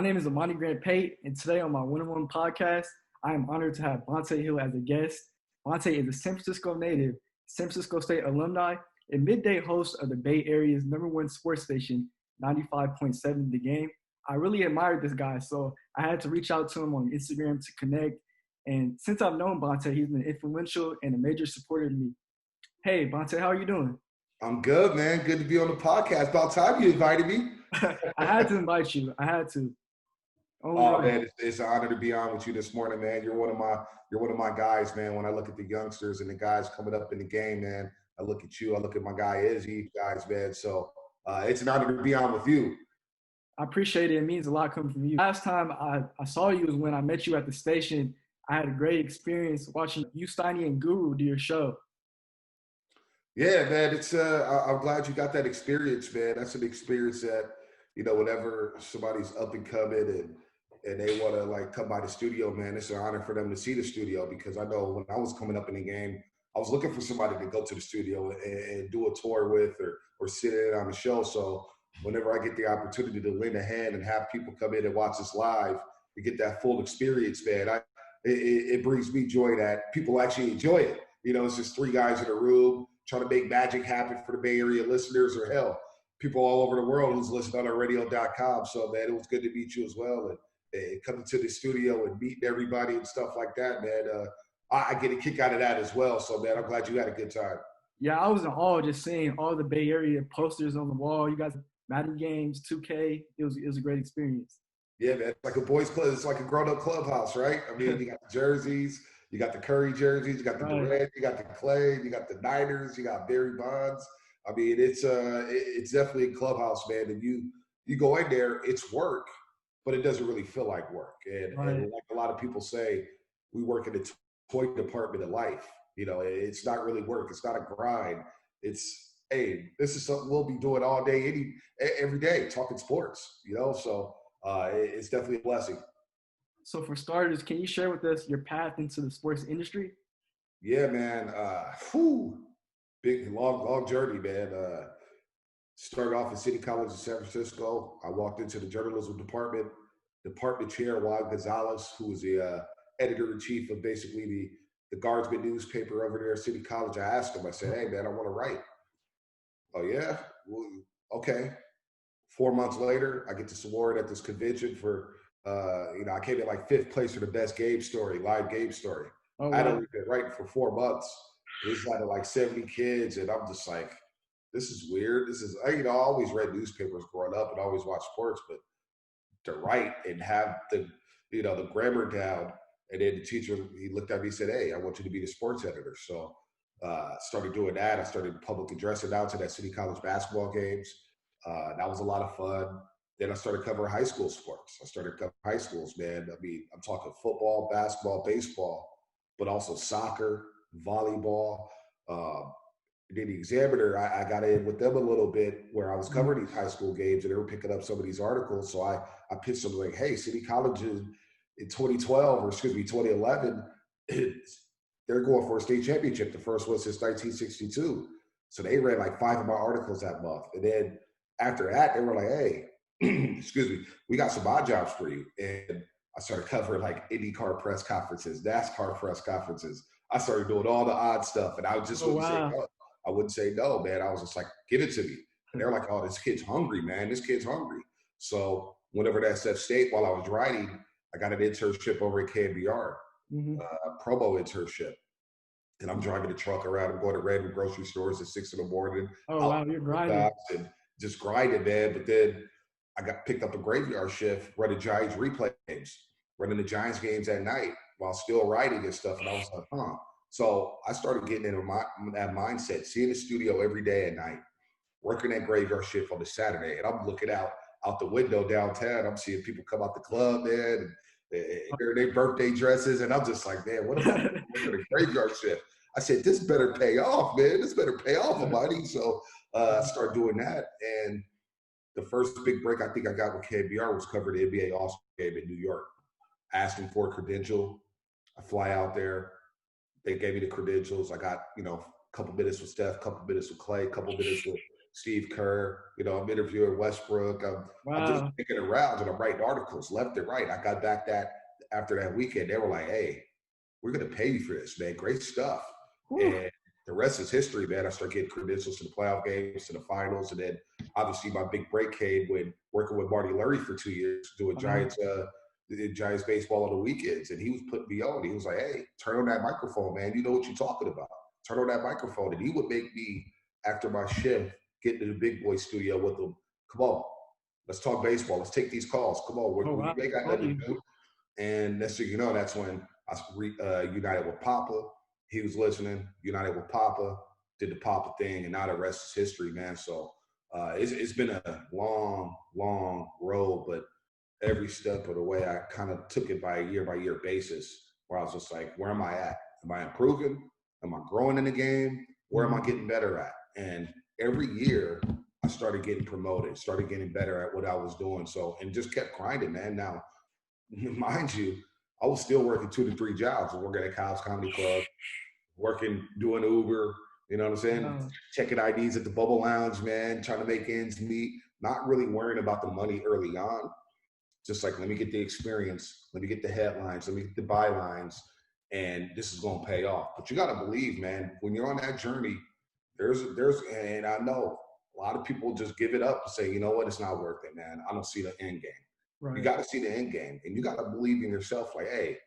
My name is Amani Grant-Pate, and today on my one-on-one podcast, I am honored to have Bonta Hill as a guest. Bonta is a San Francisco native, San Francisco State alumni, and midday host of the Bay Area's #1 sports station, 95.7 The Game. I really admired this guy, so I had to reach out to him on Instagram to connect. And since I've known Bonta, he's been influential and a major supporter to me. Hey, Bonta, how are you doing? I'm good, man. Good to be on the podcast. About time you invited me. I had to invite you. I had to. Oh man, it's an honor to be on with you this morning, man. You're one of my guys, man. When I look at the youngsters and the guys coming up in the game, man, I look at you. I look at my guy Izzy, guys, man. So it's an honor to be on with you. I appreciate it. It means a lot coming from you. Last time I saw you was when I met you at the station. I had a great experience watching you, Steiny, and Guru do your show. Yeah, man. It's I'm glad you got that experience, man. That's an experience that, whenever somebody's up and coming and they want to like come by the studio, man, it's an honor for them to see the studio, because I know when I was coming up in the game, I was looking for somebody to go to the studio and do a tour with or sit in on the show. So whenever I get the opportunity to lend a hand and have people come in and watch us live to get that full experience, man, it brings me joy that people actually enjoy it. It's just three guys in a room trying to make magic happen for the Bay Area listeners, or hell, people all over the world who's listening on our radio.com. So, man, it was good to meet you as well. And coming to the studio and meeting everybody and stuff like that, man, I get a kick out of that as well. So, man, I'm glad you had a good time. Yeah, I was in awe just seeing all the Bay Area posters on the wall. You guys, Madden games, 2K. It was a great experience. Yeah, man. It's like a boys' club. It's like a grown-up clubhouse, right? I mean, you got the jerseys. You got the Curry jerseys, you got the Durant, you got the Clay, you got the Niners, you got Barry Bonds. I mean, it's definitely a clubhouse, man. And you go in there, it's work, but it doesn't really feel like work. And like a lot of people say, we work in the toy department of life. It's not really work. It's not a grind. It's, hey, this is something we'll be doing all day, every day, talking sports. So it's definitely a blessing. So for starters, can you share with us your path into the sports industry? Yeah, man. Big, long journey, man. Started off at City College in San Francisco. I walked into the journalism department chair, Juan Gonzalez, who was the editor-in-chief of basically the Guardsman newspaper over there at City College. I asked him, I said, hey, man, I want to write. Oh, yeah? Well, okay. 4 months later, I get to award at this convention for I came in like 5th place for the best live game story. Oh, wow. I'd only been writing for 4 months. This had like 70 kids, and I'm just like, this is weird. I always read newspapers growing up and always watched sports, but to write and have the grammar down, and then the teacher, he looked at me and said, hey, I want you to be the sports editor. So started doing that. I started public address announcing at City College basketball games. That was a lot of fun. Then I started covering high school sports. I started covering high schools, man. I mean, I'm talking football, basketball, baseball, but also soccer, volleyball. Then the Examiner, I got in with them a little bit where I was covering these high school games, and they were picking up some of these articles. So I pitched them like, hey, City College in 2011, they're going for a state championship. The first one since 1962. So they ran like 5 of my articles that month. And then after that, they were like, hey, excuse me, we got some odd jobs for you. And I started covering like IndyCar press conferences, NASCAR press conferences. I started doing all the odd stuff, and I just wouldn't say no. I wouldn't say no, man. I was just like, give it to me. And they're like, oh, this kid's hungry, man. This kid's hungry. So whenever at SF State, while I was writing, I got an internship over at KBR, promo internship. And I'm driving the truck around. I'm going to random grocery stores at 6 in the morning. Oh, wow, you're grinding. And just grinding, man. But then I got picked up a graveyard shift running Giants replay games, running the Giants games at night while still writing and stuff. And I was like, huh. So I started getting into that mindset, seeing the studio every day at night, working that graveyard shift on the Saturday. And I'm looking out the window downtown. I'm seeing people come out the club, man, and their birthday dresses. And I'm just like, man, what am I doing a graveyard shift? I said, this better pay off, man. This better pay off, Amani. So I started doing that. And the first big break I think I got with KBR was covering the NBA All-Star game in New York. Asking for a credential. I fly out there. They gave me the credentials. I got, a couple minutes with Steph, a couple minutes with Clay, a couple minutes with Steve Kerr. I'm interviewing Westbrook. I'm just Wow. making the rounds and I'm writing articles left and right. I got back after that weekend, they were like, "Hey, we're gonna pay you for this, man. Great stuff." Whew. And the rest is history, man. I started getting credentials to the playoff games, to the finals, and then obviously my big break came when working with Marty Lurie for 2 years, doing Uh-huh. Giants baseball on the weekends, and he was putting me on. He was like, "Hey, turn on that microphone, man. You know what you're talking about. Turn on that microphone." And he would make me, after my shift, get into the big boy studio with him. Come on, let's talk baseball. Let's take these calls. Come on, Oh you wow. ain't got Told nothing you. to do. And next thing you know, that's when I united with Papa. He was listening, united with Papa, did the Papa thing, and now the rest is history, man. So it's been a long, long road, but every step of the way, I kind of took it by year basis, where I was just like, where am I at? Am I improving? Am I growing in the game? Where am I getting better at? And every year, I started getting promoted, started getting better at what I was doing. So, and just kept grinding, man. Now, mind you, I was still working 2 to 3 jobs. I was working at Cobb's Comedy Club, working, doing Uber, you know what I'm saying? Wow. Checking IDs at the Bubble Lounge, man, trying to make ends meet, not really worrying about the money early on. Just like, let me get the experience, let me get the headlines, let me get the bylines, and this is going to pay off. But you got to believe, man, when you're on that journey, and I know a lot of people just give it up and say, you know what, it's not worth it, man. I don't see the end game. You Right. got to see the end game, and you got to believe in yourself. Like, hey,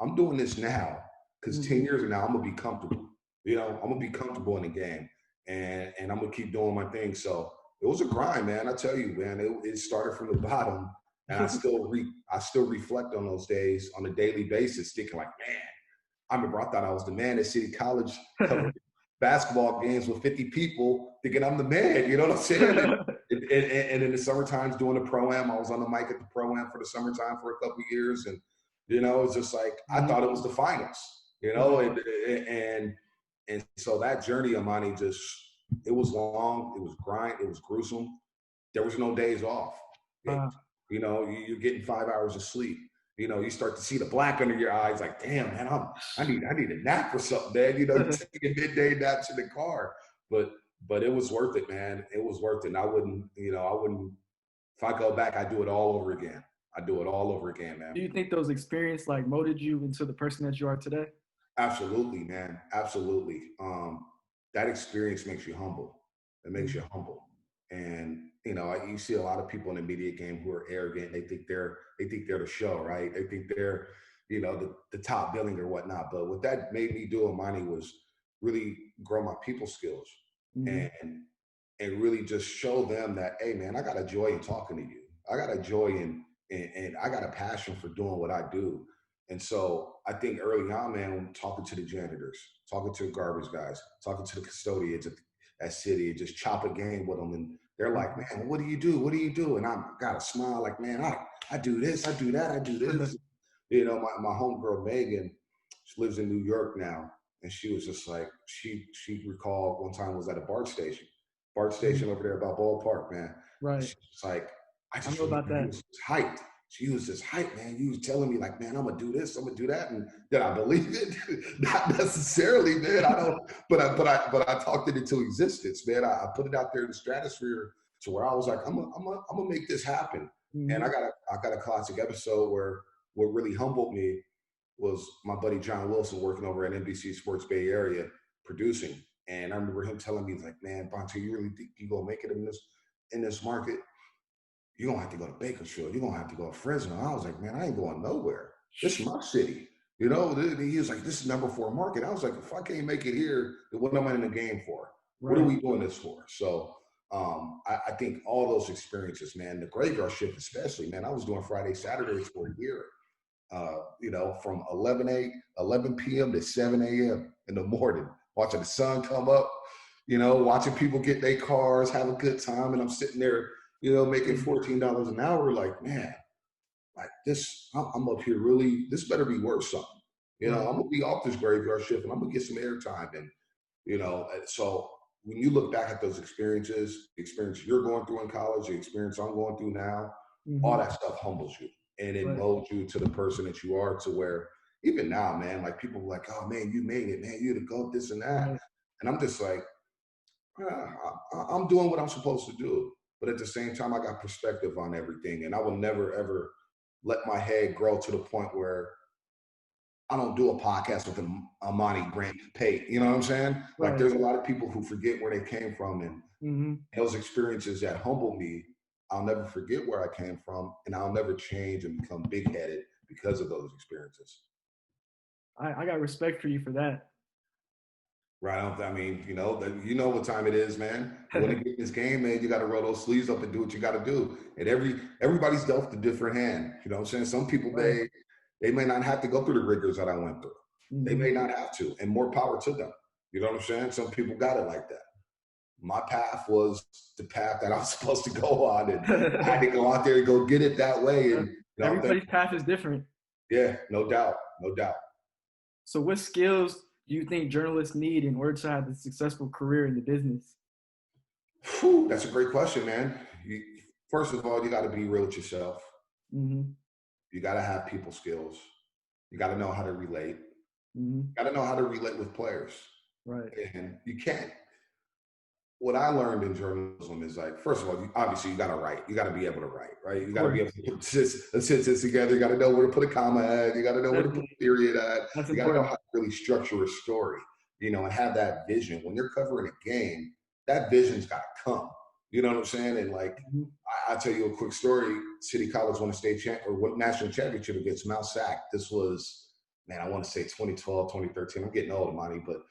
I'm doing this now because 10 years from now I'm gonna be comfortable. I'm gonna be comfortable in the game, and I'm gonna keep doing my thing. So it was a grind, man. I tell you, man. It started from the bottom, and I still reflect on those days on a daily basis, thinking like, man, I remember I thought I was the man at City College covering basketball games with 50 people, thinking I'm the man. You know what I'm saying? And in the summertime, doing the pro-am, I was on the mic at the pro-am for the summertime for a couple of years, and it's just like I thought it was the finals. Wow. And so that journey, Amani, it was long, it was grind, it was gruesome. There was no days off. Wow. You're getting 5 hours of sleep. You start to see the black under your eyes, like, damn, man, I need a nap or something, man. You're taking midday naps in the car. But it was worth it, man. It was worth it. And I wouldn't, if I go back, I'd do it all over again. I'd do it all over again, man. Do you think those experiences like molded you into the person that you are today? Absolutely, man. Absolutely. That experience makes you humble. It makes you humble. And you see a lot of people in the media game who are arrogant. They think they're the show, right? They think they're, the top billing or whatnot. But what that made me do, Amani, was really grow my people skills Mm-hmm. and really just show them that, hey, man, I got a joy in talking to you. I got a joy and I got a passion for doing what I do. And so I think early on, man, when talking to the janitors, talking to the garbage guys, talking to the custodians at City, and just chop a game with them. And they're like, man, what do you do? What do you do? And I got a smile like, man, I do this, I do that, I do this. My homegirl, Megan, she lives in New York now. And she was just like, she recalled one time was at a BART station over there about Ballpark, man. Right. She was like, I I just know about remember you that. was hyped. She was just hyped, man. You was telling me like, man, I'm gonna do this, I'm gonna do that, and did I believe it? Not necessarily, man. I don't, but I talked it into existence, man. I put it out there in the stratosphere to where I was like, I'm gonna make this happen. And I got a classic episode where what really humbled me was my buddy John Wilson working over at NBC Sports Bay Area producing. And I remember him telling me, like, man, Bonta, you really think you gonna make it in this market? You're gonna have to go to Bakersfield. You're gonna have to go to Fresno. I was like, man, I ain't going nowhere. This is my city. He was like, this is number 4 market. I was like, if I can't make it here, then what am I in the game for? Right. What are we doing this for? So I think all those experiences, man, the graveyard shift especially, man, I was doing Friday, Saturdays for a year. From 11 p.m. to 7 a.m. in the morning, watching the sun come up, watching people get their cars, have a good time. And I'm sitting there, making $14 an hour. Like, man, like this, I'm up here really, this better be worth something. I'm going to be off this graveyard shift and I'm going to get some airtime. And, so when you look back at those experiences, the experience you're going through in college, the experience I'm going through now, all that stuff humbles you. And it molds you to the person that you are, to where even now, man, like people are like, oh man, you made it, man, you're the GOAT, this and that. And I'm just like, I'm doing what I'm supposed to do. But at the same time, I got perspective on everything. And I will never, ever let my head grow to the point where I don't do a podcast with Amani Grant-Pate. You know what I'm saying? Like, Right. there's a lot of people who forget where they came from. And Mm-hmm. those experiences that humble me, I'll never forget where I came from. And I'll never change and become big headed because of those experiences. I got respect for you for that. Right. I mean, you know what time it is, man. You want to get in this game, man, you got to roll those sleeves up and do what you got to do. And everybody's dealt a different hand. You know what I'm saying? Some people, Right. they may not have to go through the rigors that I went through. They Mm-hmm. may not have to, and more power to them. You know what I'm saying? Some people got it like that. My path was the path that I was supposed to go on, and I had to go out there and go get it that way. And Everybody's path is different. Yeah, no doubt, no doubt. So what skills do you think journalists need in order to have a successful career in the business? Whew, that's a great question, man. First of all, you got to be real with yourself. Mm-hmm. You got to have people skills. You got to know how to relate. Mm-hmm. You got to know how to relate with players. Right. And you can't. What I learned in journalism is, like, first of all, obviously you got to write. You got to be able to write, right? You got to be able to put sentences together. You got to know where to put a comma at. You got to know where to put a period at. That's you got to know important. how to really structure a story, and have that vision. When you're covering a game, that vision's got to come. You know what I'm saying? And, like, Mm-hmm. I'll tell you a quick story. City College won a state national championship against Mount Sac. This was, man, I want to say 2012, 2013. I'm getting old, Amani, but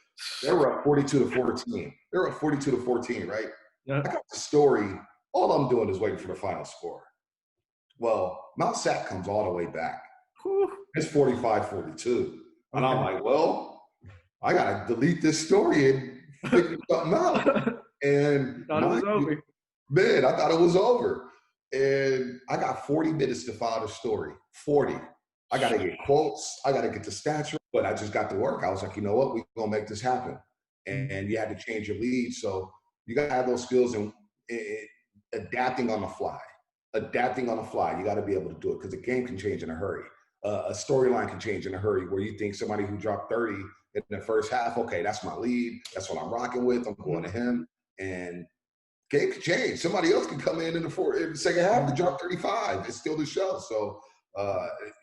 they were up 42 to 14. They were up 42 to 14, right? Yeah. I got the story. All I'm doing is waiting for the final score. Well, Mount Sac comes all the way back. Whew. It's 45-42. And Okay. I'm like, well, I got to delete this story and figure something out. And Thought it was over. Man, I thought it was over. And I got 40 minutes to file the story. 40. I got to get quotes. I got to get the stats, but I just got to work. I was like, you know what? We're going to make this happen. And you had to change your lead. So you got to have those skills and adapting on the fly. Adapting on the fly. You got to be able to do it because the game can change in a hurry. A storyline can change in a hurry where you think somebody who dropped 30 in the first half, okay, that's my lead. That's what I'm rocking with. I'm going to him. And game can change. Somebody else can come in the second half to drop 35. It's still the show. So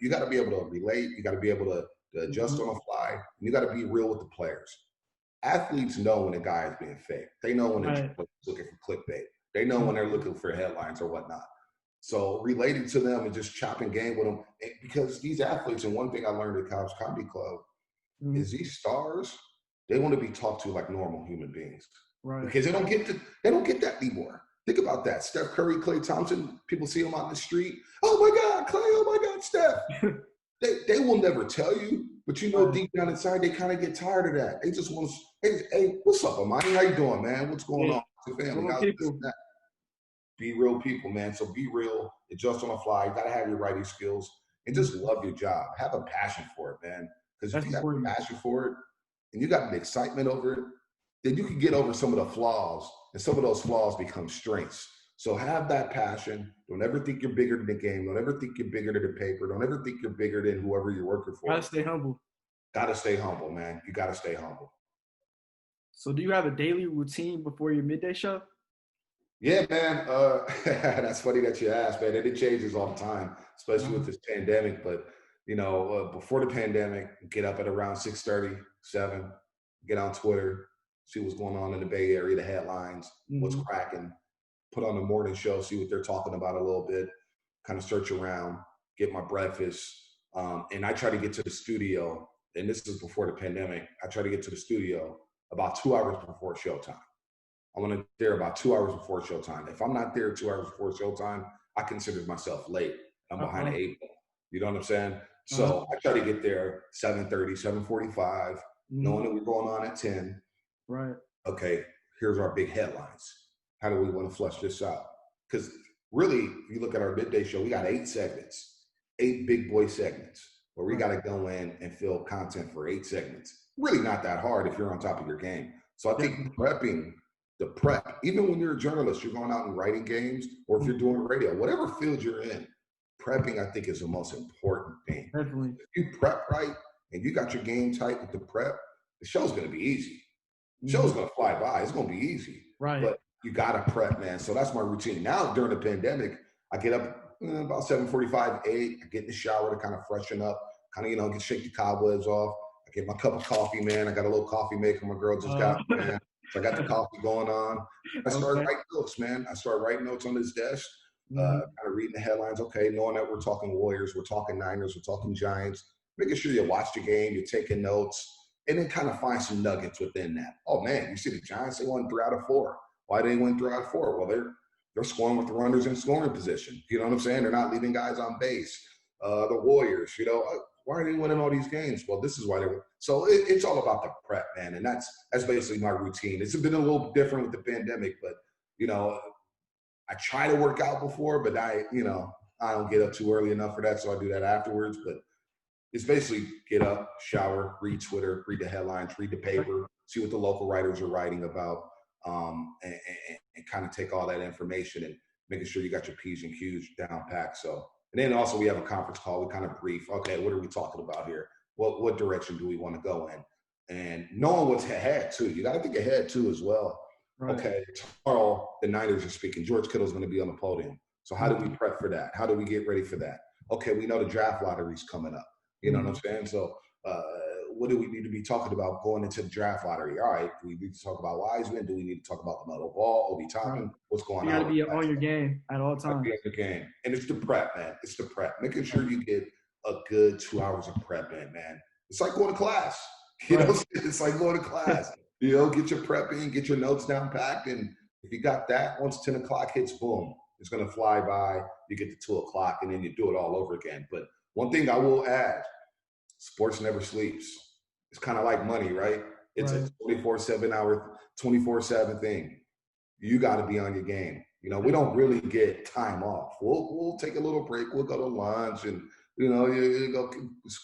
you got to be able to relate. You got to be able to adjust on the fly. And you got to be real with the players. Athletes know when a guy is being fake. They know when they're looking for clickbait. They know when they're looking for headlines or whatnot. So relating to them and just chopping game with them, because these athletes, and one thing I learned at College Comedy Club is these stars, they want to be talked to like normal human beings. Right. Because they don't get that anymore. Think about that. Steph Curry, Klay Thompson, people see them on the street. Oh my God, Klay, oh my God, Steph. they will never tell you, but deep down inside, they kind of get tired of that. They just want to, hey, what's up, Amani? How you doing, man? What's going on with your family? Be real people, man. So be real, adjust on the fly. You got to have your writing skills and just love your job. Have a passion for it, man. Because if you have a passion for it and you got an excitement over it, then you can get over some of the flaws, and some of those flaws become strengths. So have that passion. Don't ever think you're bigger than the game. Don't ever think you're bigger than the paper. Don't ever think you're bigger than whoever you're working for. Gotta stay humble. Gotta stay humble, man. You gotta stay humble. So do you have a daily routine before your midday show? Yeah, man. That's funny that you asked, man. And it changes all the time, especially with this pandemic. But, before the pandemic, get up at around 6:30, 7, get on Twitter, see what's going on in the Bay Area, the headlines, what's cracking, put on the morning show, see what they're talking about a little bit, kind of search around, get my breakfast. And I try to get to the studio, and this is before the pandemic, I try to get to the studio about 2 hours before showtime. I want to be there about 2 hours before showtime. If I'm not there 2 hours before showtime, I consider myself late. I'm behind the 8 ball. You know what I'm saying? So I try to get there 7:30, 7:45, knowing that we're going on at 10. Right. Okay, here's our big headlines. How do we want to flesh this out? Because really, if you look at our midday show, we got 8 segments, 8 big boy segments, where we got to go in and fill content for 8 segments. Really not that hard if you're on top of your game. So I think the prep, even when you're a journalist, you're going out and writing games, or if you're doing radio, whatever field you're in, prepping, I think, is the most important thing. Definitely. If you prep right and you got your game tight with the prep, the show's going to be easy. The show's going to fly by. It's going to be easy. Right. but you gotta prep, man. So that's my routine. Now during the pandemic, I get up about 7:45, 8. I get in the shower to kind of freshen up, kind of get shake the cobwebs off. I get my cup of coffee, man. I got a little coffee maker my girl just got, man. So I got the coffee going on. I start Okay. writing notes, man. I start writing notes on this desk, Mm-hmm. kind of reading the headlines. Okay, knowing that we're talking Warriors, we're talking Niners, we're talking Giants. Making sure you watch the game, you're taking notes, and then kind of find some nuggets within that. Oh man, you see the Giants, they won 3 out of 4. Why they win 3 out of 4? Well, they're scoring with the runners in scoring position. You know what I'm saying? They're not leaving guys on base. The Warriors, why are they winning all these games? Well, this is why they're. So it's all about the prep, man, and that's basically my routine. It's been a little different with the pandemic, but I try to work out before, but I don't get up too early enough for that, so I do that afterwards. But it's basically get up, shower, read Twitter, read the headlines, read the paper, see what the local writers are writing about, and kind of take all that information and making sure you got your P's and Q's down packed. So, and then also we have a conference call. We kind of brief, okay, what are we talking about here? What direction do we want to go in? And knowing what's ahead too. You got to think ahead too as well. Right. Okay, tomorrow the Niners are speaking. George Kittle's going to be on the podium. So how do we prep for that? How do we get ready for that? Okay, we know the draft lottery's coming up. You know what I'm saying? So what do we need to be talking about going into the draft lottery? All right, do we need to talk about Wiseman? Do we need to talk about LaMelo Ball, Obi Toppin? What's going on? You got to be on your game at all times. Be on your game. And it's the prep, man. It's the prep. Making sure you get a good 2 hours of prep in, man. It's like going to class. You know, it's like going to class. Get your prep in, get your notes down packed. And if you got that, once 10 o'clock hits, boom, it's going to fly by. You get to 2 o'clock and then you do it all over again. But one thing I will add, sports never sleeps. It's kind of like money, right? It's a 24/7 thing. You got to be on your game. We don't really get time off. We'll take a little break. We'll go to lunch and, you go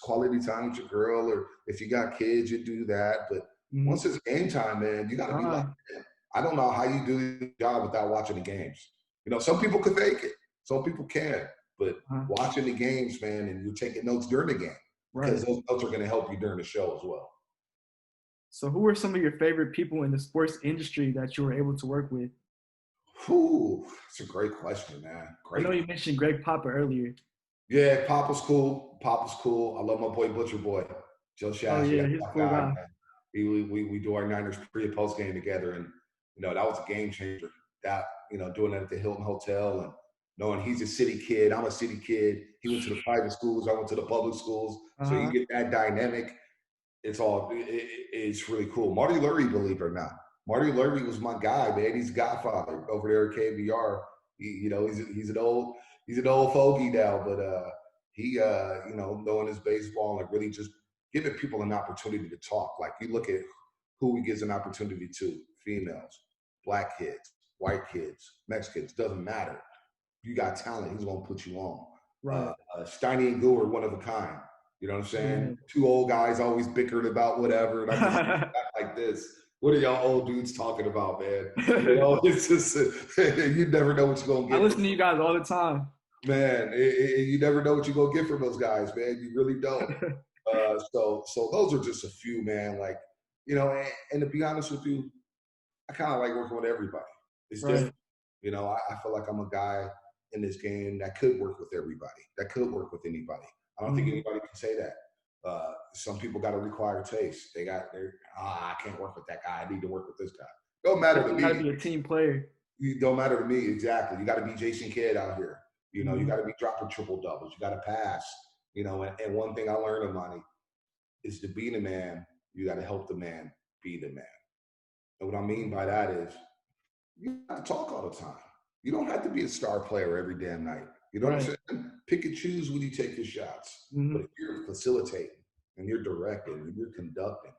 quality time with your girl, or if you got kids, you do that. But once it's game time, man, you got to be locked in. I don't know how you do your job without watching the games. Some people could fake it. Some people can. But watching the games, man, and you're taking notes during the game. Because those notes are going to help you during the show as well. So who are some of your favorite people in the sports industry that you were able to work with? That's a great question, man. Great. I know you mentioned Greg Papa earlier. Yeah, Papa's cool. I love my boy Butcher Boy, Joe Shash. Oh, yeah, he's a cool guy. We do our Niners pre and post game together, and that was a game changer. That doing that at the Hilton Hotel and knowing he's a city kid, I'm a city kid. He went to the private schools, I went to the public schools. So you get that dynamic. It's really cool. Marty Lurie, believe it or not. Marty Lurie was my guy, man. He's godfather over there at KBR. He's an old fogey now, but he knowing his baseball and really just giving people an opportunity to talk. Like you look at who he gives an opportunity to: females, black kids, white kids, Mexicans, doesn't matter. You got talent, he's gonna put you on. Right. Steiny and Goo are one of a kind. You know what I'm saying? 2 old guys always bickering about whatever. And I'm just like this. What are y'all old dudes talking about, man? It's just you never know what you're gonna get. I listen to you guys all the time. Man, you never know what you're gonna get from those guys, man. You really don't. So those are just a few, man. Like, and to be honest with you, I kind of like working with everybody. It's different. I feel like I'm a guy in this game that could work with everybody, that could work with anybody. I don't think anybody can say that. Some people got to require taste. I can't work with that guy. I need to work with this guy. Don't matter to me. You got to be a team player. You don't matter to me, exactly. You got to be Jason Kidd out here. You got to be dropping triple doubles. You got to pass. And one thing I learned, Amani, is to be the man, you got to help the man be the man. And what I mean by that is you have to talk all the time. You don't have to be a star player every damn night. You know what I'm saying? Pick and choose when you take your shots. But if you're facilitating and you're directing and you're conducting,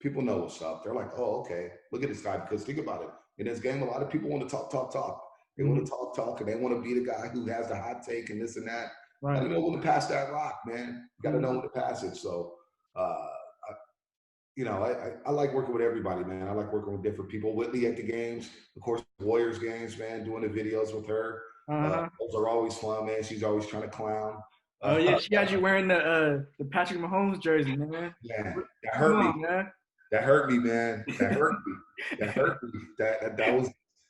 people know what's up. They're like, oh, okay, look at this guy. Because think about it. In this game, a lot of people want to talk. They want to talk, and they want to be the guy who has the hot take and this and that. Right. I don't know when to pass that rock, man. You got to know when to pass it. So, I like working with everybody, man. I like working with different people. Whitley at the games, of course, Warriors games, man, doing the videos with her. Those are always fun, man. She's always trying to clown. She had you wearing the Patrick Mahomes jersey, man. Yeah, that hurt me. Man. That hurt me, man. That hurt me. That hurt me. That was.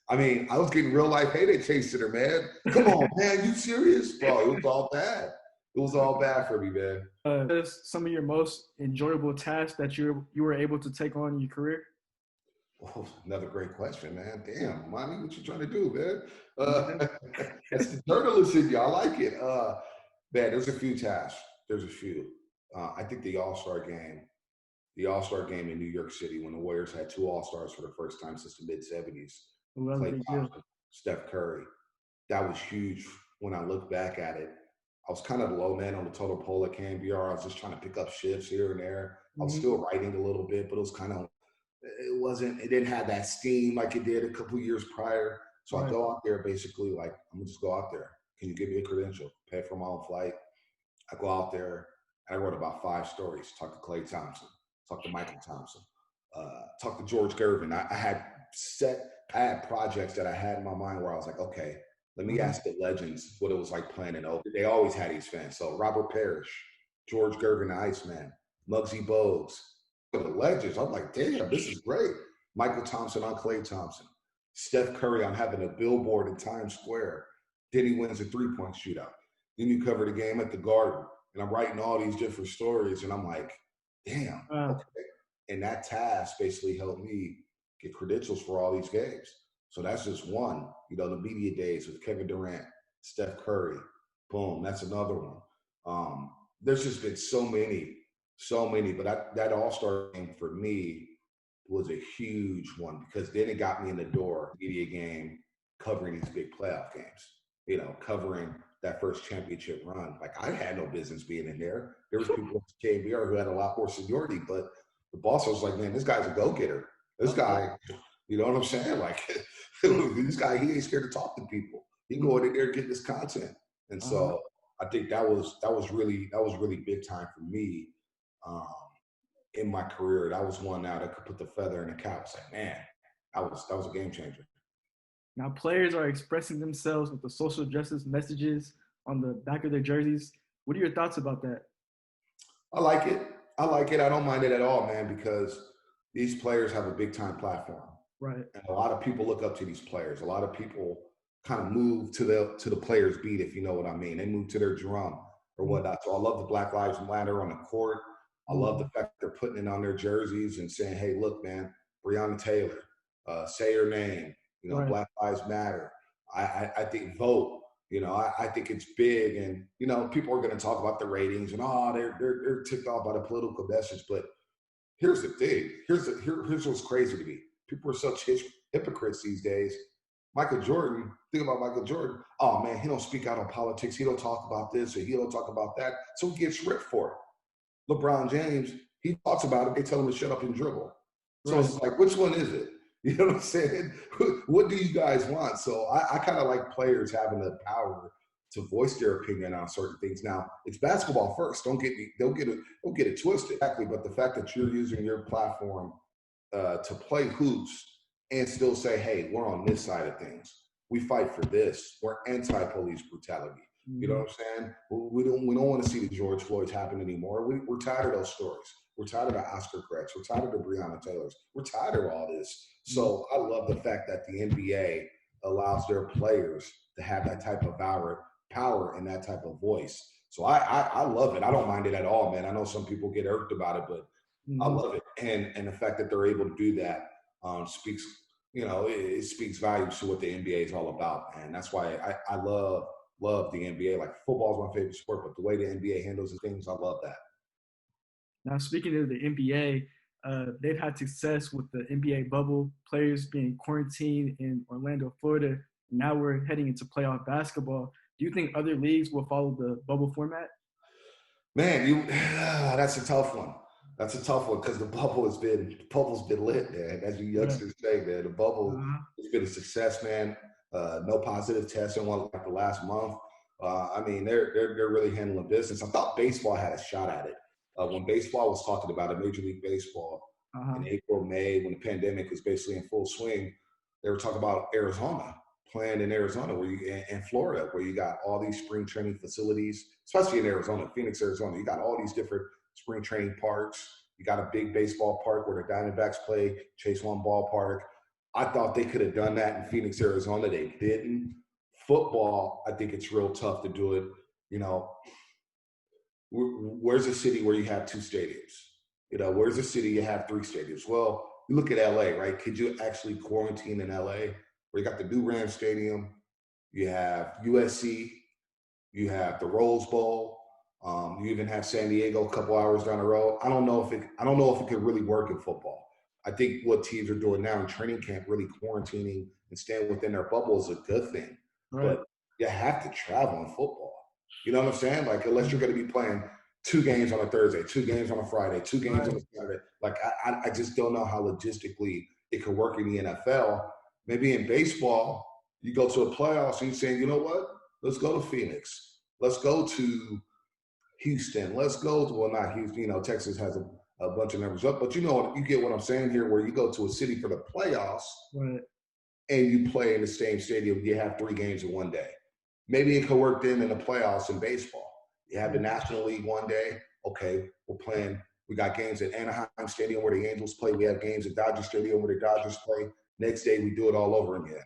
I mean, I was getting real life hate chasing her, man. Come on, man. You serious, bro? It was all bad. It was all bad for me, man. Some of your most enjoyable tasks that you were able to take on in your career? Oh, another great question, man. Damn, Monty, what you trying to do, man? That's the journalist in you. I like it. Man, there's a few tasks. There's a few. I think the All-Star game in New York City when the Warriors had two All-Stars for the first time since the mid-'70s, Klay Thompson, Steph Curry. That was huge when I look back at it. I was kind of low man on the total poll at KNBR. I was just trying to pick up shifts here and there. I was still writing a little bit, but it didn't have that steam like it did a couple years prior. So I go out there basically like, I'm gonna just go out there. Can you give me a credential? Pay for my own flight. I go out there. I wrote about 5 stories. Talk to Klay Thompson. Talk to Michael Thompson. Talk to George Gervin. I had projects that I had in my mind where I was like, okay, let me ask the legends what it was like playing in Oakland. They always had these fans. So Robert Parrish, George Gervin, the Iceman, Muggsy Bogues, the legends. I'm like, damn, this is great. Michael Thompson on Klay Thompson. Steph Curry on having a billboard in Times Square. Then he wins a 3-point shootout. Then you cover the game at the Garden. And I'm writing all these different stories. And I'm like, damn, okay. And that task basically helped me get credentials for all these games. So that's just one. The media days with Kevin Durant, Steph Curry, boom, that's another one. There's just been so many. But that All-Star game for me was a huge one because then it got me in the door, media game, covering these big playoff games, covering that first championship run. Like, I had no business being in there. There was people at KBR who had a lot more seniority, but the boss was like, man, this guy's a go-getter. This guy, you know what I'm saying? Like, this guy, he ain't scared to talk to people. He can go in there and get this content. And so I think that was really big time for me in my career. That was one now that could put the feather in the cap. It's like, man, that was a game changer. Now, players are expressing themselves with the social justice messages on the back of their jerseys. What are your thoughts about that? I like it. I don't mind it at all, man, because these players have a big time platform. Right. And a lot of people look up to these players. A lot of people kind of move to the players' beat, if you know what I mean. They move to their drum or whatnot. So I love the Black Lives Matter on the court. I love the fact they're putting it on their jerseys and saying, hey, look, man, Breonna Taylor, say her name. Black Lives Matter. I think vote. I think it's big, and people are going to talk about the ratings and they're ticked off by the political message. But here's the thing. Here's what's crazy to me. People are such hypocrites these days. Michael Jordan. Think about Michael Jordan. Oh man, he don't speak out on politics. He don't talk about this or he don't talk about that. So he gets ripped for it. LeBron James, he talks about it. They tell him to shut up and dribble. So it's like, which one is it? You know what I'm saying? What do you guys want? So I kind of like players having the power to voice their opinion on certain things. Now, it's basketball first. Don't get it twisted. Exactly. But the fact that you're using your platform to play hoops and still say, hey, we're on this side of things. We fight for this. We're anti-police brutality. You know what I'm saying? We don't want to see the George Floyds happen anymore. We're tired of those stories. We're tired of the Oscar Gretsch. We're tired of the Breonna Taylors. We're tired of all this. So I love the fact that the NBA allows their players to have that type of power and that type of voice. So I love it. I don't mind it at all, man. I know some people get irked about it, but I love it. And the fact that they're able to do that speaks, it speaks volumes to what the NBA is all about. And that's why I love the NBA. Like, football is my favorite sport, but the way the NBA handles things, I love that. Now, speaking of the NBA, they've had success with the NBA bubble, players being quarantined in Orlando, Florida. Now we're heading into playoff basketball. Do you think other leagues will follow the bubble format? Man, that's a tough one. That's a tough one because the bubble's been lit, man. As you youngsters say, man, the bubble has been a success, man. No positive tests in like the last month. I mean, they're really handling business. I thought baseball had a shot at it. When baseball was talking about it, Major League Baseball, in April, May, when the pandemic was basically in full swing, they were talking about Arizona, playing in Arizona, and Florida, where you got all these spring training facilities, especially in Arizona, Phoenix, Arizona. You got all these different spring training parks. You got a big baseball park where the Diamondbacks play, Chase One Ballpark. I thought they could have done that in Phoenix, Arizona. They didn't. Football, I think it's real tough to do it. Where's a city where you have 2 stadiums? Where's a city you have 3 stadiums? Well, you look at LA, right? Could you actually quarantine in LA? Where you got the new Rams Stadium, you have USC, you have the Rose Bowl, you even have San Diego a couple hours down the road. I don't know if it could really work in football. I think what teams are doing now in training camp, really quarantining and staying within their bubble, is a good thing. Right. But you have to travel in football. You know what I'm saying? Like, unless you're going to be playing 2 games on a Thursday, 2 games on a Friday, 2 games on a Saturday. Like, I just don't know how logistically it could work in the NFL. Maybe in baseball, you go to a playoffs and you're saying, you know what? Let's go to Phoenix. Let's go to Houston. Let's go to, well, not Houston. Texas has a bunch of numbers up. But you get what I'm saying here, where you go to a city for the playoffs and you play in the same stadium. You have 3 games in one day. Maybe it could work then in the playoffs in baseball. You have the National League one day. Okay, we got games at Anaheim Stadium where the Angels play. We have games at Dodger Stadium where the Dodgers play. Next day, we do it all over again.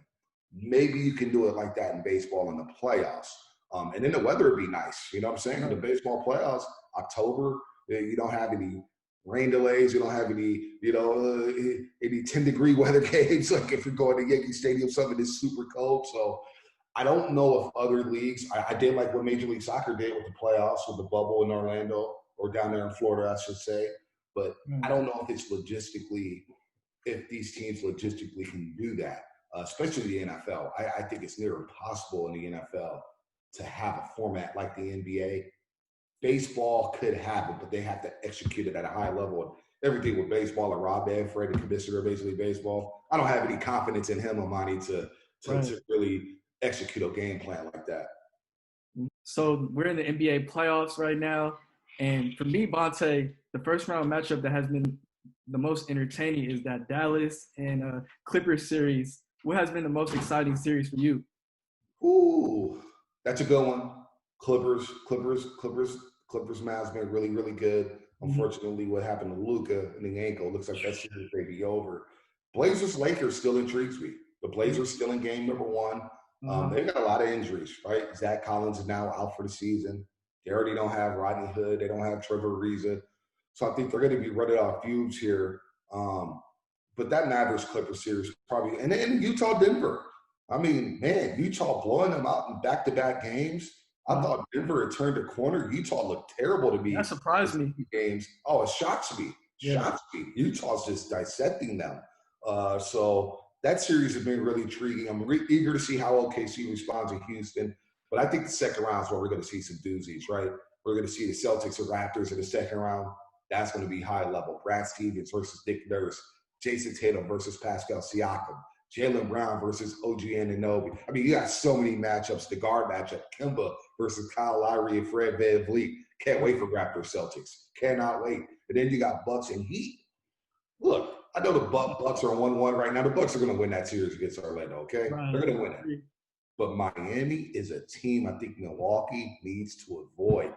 Maybe you can do it like that in baseball in the playoffs. And then the weather would be nice. You know what I'm saying? The baseball playoffs, October, you don't have any rain delays. You don't have any 10-degree weather games. Like if you're going to Yankee Stadium, something is super cold. So I don't know if other leagues, I did like what Major League Soccer did with the playoffs, with the bubble in Orlando, or down there in Florida, I should say. But I don't know if these teams logistically can do that, especially the NFL. I think it's near impossible in the NFL to have a format like the NBA. Baseball could have it, but they have to execute it at a high level. And everything with baseball, and Rob Manfred, the commissioner of Major League Baseball, I don't have any confidence in him, Amani, to really execute a game plan like that. So we're in the NBA playoffs right now. And for me, Bonta, the first round matchup that has been the most entertaining is that Dallas and Clippers series. What has been the most exciting series for you? Ooh, that's a good one. Clippers match been really, really good. Unfortunately, what happened to Luka and the ankle, looks like that series may be over. Blazers-Lakers still intrigues me. The Blazers still in game number 1. They've got a lot of injuries, right? Zach Collins is now out for the season. They already don't have Rodney Hood. They don't have Trevor Ariza. So I think they're going to be running off fumes here. But that Mavericks-Clippers series probably – and then Utah-Denver. I mean, man, Utah blowing them out in back-to-back games. I thought Denver had turned a corner. Utah looked terrible to me. That surprised me. Games. Oh, it shocks me. Shocks me. Utah's just dissecting them. So that series has been really intriguing. I'm eager to see how OKC responds in Houston. But I think the second round is where we're going to see some doozies, right? We're going to see the Celtics or Raptors in the second round. That's going to be high level. Brad Stevens versus Nick Nurse. Jason Tatum versus Pascal Siakam. Jaylen Brown versus OG Anunoby. I mean, you got so many matchups. The guard matchup, Kemba versus Kyle Lowry and Fred VanVleet. Can't wait for Raptors Celtics. Cannot wait. And then you got Bucks and Heat. Look, I know the Bucks are 1-1 right now. The Bucks are going to win that series against Orlando, okay? Right. They're going to win it. But Miami is a team I think Milwaukee needs to avoid.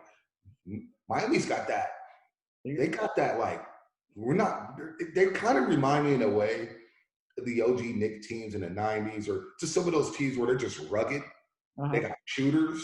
Miami's got that. They got that, like, they kind of remind me in a way the OG Knicks teams in the 90s, or just some of those teams where they're just rugged. They got shooters.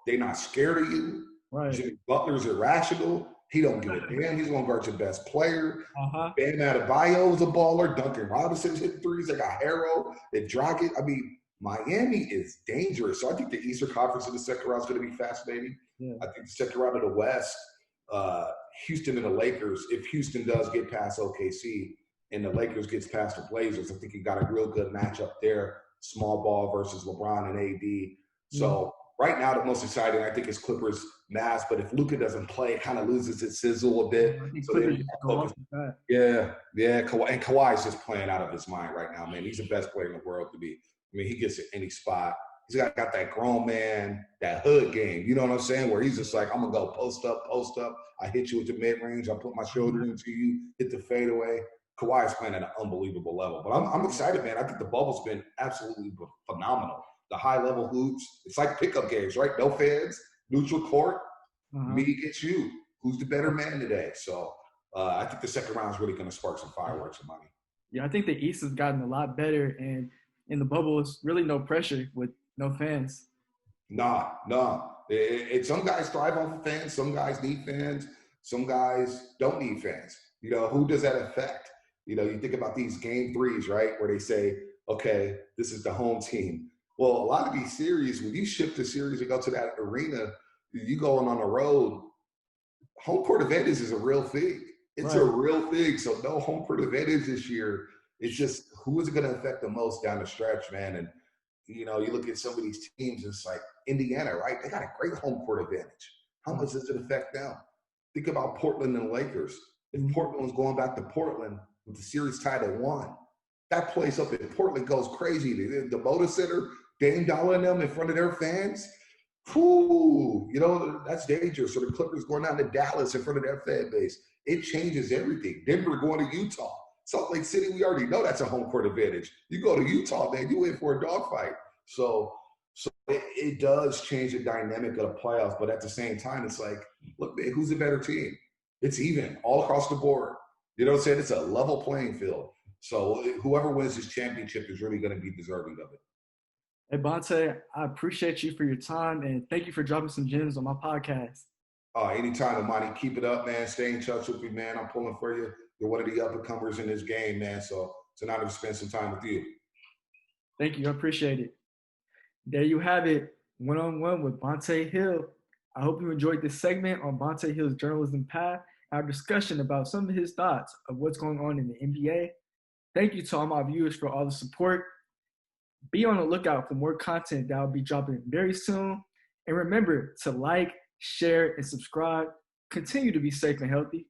They're not scared of you. Right. Jimmy Butler's irrational. He don't give a damn. He's going to guard your best player. Bam Adebayo is a baller. Duncan Robinson's hitting threes. They got Harrell and Dragic. I mean, Miami is dangerous. So I think the Eastern Conference in the second round is going to be fascinating. Yeah. I think the second round of the West, Houston and the Lakers, if Houston does get past OKC, and the Lakers gets past the Blazers, I think you got a real good matchup there. Small ball versus LeBron and AD. So right now, the most exciting, I think, is Clippers Mavs. But if Luka doesn't play, it kind of loses its sizzle a bit. So Kawhi, and Kawhi's just playing out of his mind right now, man. He's the best player in the world to be. I mean, he gets at any spot. He's got that grown man, that hood game. You know what I'm saying? Where he's just like, I'm going to go post up. I hit you with the mid-range. I put my shoulder into you, hit the fadeaway. Kawhi's playing at an unbelievable level. But I'm excited, man. I think the bubble's been absolutely phenomenal. The high-level hoops, it's like pickup games, right? No fans, neutral court, me against you. Who's the better man today? So I think the second round is really going to spark some fireworks and money. Yeah, I think the East has gotten a lot better, and in the bubble, it's really no pressure with no fans. Nah. Some guys thrive off of fans. Some guys need fans. Some guys don't need fans. Who does that affect? You think about these game threes, right? Where they say, okay, this is the home team. Well, a lot of these series, when you shift the series and go to that arena, you going on the road, home court advantage is a real thing. It's a real thing. So no home court advantage this year. It's just who is it going to affect the most down the stretch, man? And you look at some of these teams, it's like Indiana, right? They got a great home court advantage. How much does it affect them? Think about Portland and the Lakers. If Portland was going back to Portland with the series tied at 1, that place up in Portland goes crazy. The Bonta Center, Dame Dollar and them in front of their fans. Whew, that's dangerous. So the Clippers going down to Dallas in front of their fan base. It changes everything. Denver going to Utah. Salt Lake City, we already know that's a home court advantage. You go to Utah, man, you in for a dogfight. So it does change the dynamic of the playoffs, but at the same time, it's like, look, man, who's a better team? It's even all across the board. You know what I'm saying? It's a level playing field. So whoever wins this championship is really going to be deserving of it. Hey, Bonta, I appreciate you for your time, and thank you for dropping some gems on my podcast. Anytime, Amani. Keep it up, man. Stay in touch with me, man. I'm pulling for you. You're one of the up-and-comers in this game, man. So it's an honor to spend some time with you. Thank you. I appreciate it. There you have it, one-on-one with Bonta Hill. I hope you enjoyed this segment on Bonta Hill's journalism path, our discussion about some of his thoughts of what's going on in the NBA. Thank you to all my viewers for all the support. Be on the lookout for more content that will be dropping very soon. And remember to like, share, and subscribe. Continue to be safe and healthy.